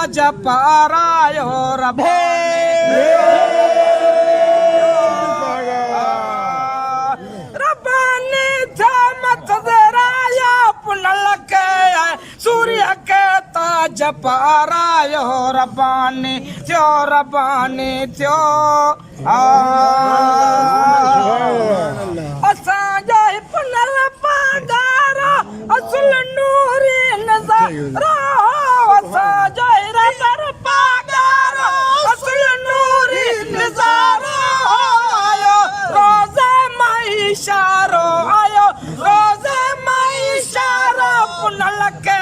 ताज पारायो रब्बानी मत दराया पुनल के सूर्य के ताज पारायो रब्बानी त्यो असा जाए पुनल पागारा असल नूरी नजारा असा जाए रबर पागारा असल नूरी नजारा आयो रोज़े माइशारो आयो रोज़े माइशारो पुनल के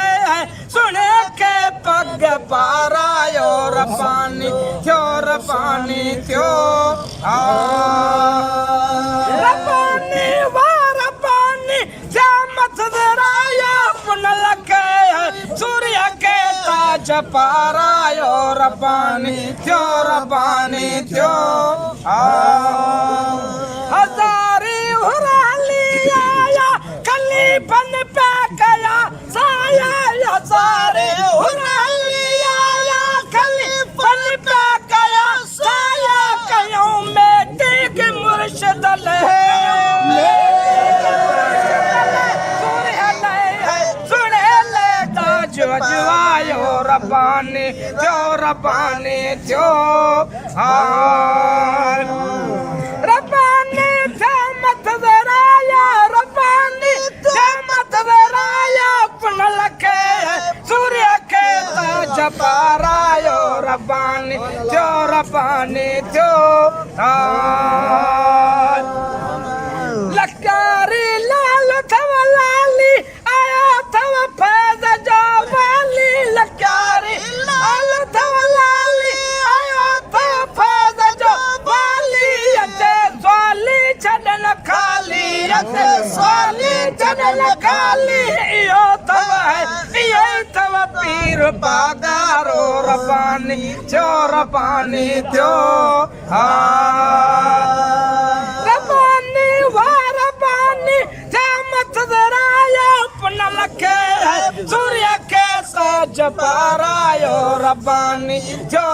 सुने के पग पारायो रब्बानी त्यो रब्बानी जामत दराया पुनल के सूर्य के ताज पारायो रब्बानी त्यो हजारी हुराली आया कली बन पे गया साया हजारी हुराली आया कली बन पे गया साया कयों में टेक मुर्शिद ले जवायो रब्बानी त्यो रब्बानी मत दराया रब्बानी मत दराया पुनल के सूर्य के ताज पारायो रब्बानी त्यो लकारी लाल थव लाली आया थव फैज जो वाली लकारी लाल थव लाली आया थव फैज जो वाली अते स्वाली छडन खाली इयो थव है इयो थव पीर पागारो रब्बानी त्यो रब्बानी जामत दराया पुनल के सूर्य के ताज पारायो रब्बानी त्यो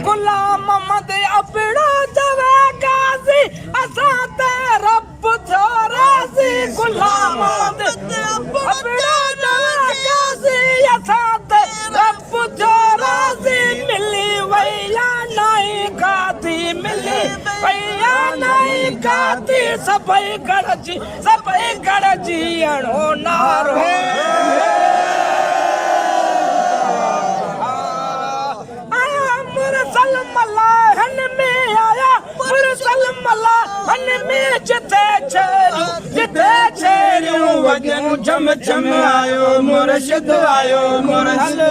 गुलाम मोहम्मद अपना जवा गाजी असा ते रब थो राजी गुलाम मोहम्मद अपना जवा गाजी असा ते रब थो राजी मिली वैया नहीं गाती मिली वैया नहीं गाती सभई गड़जी अणो नारो मुरसल मलाहन में आया मुरसल मलाहन में जिथे छेरियूं वॼूं झम आयो मुर्शिद आयो मुरसल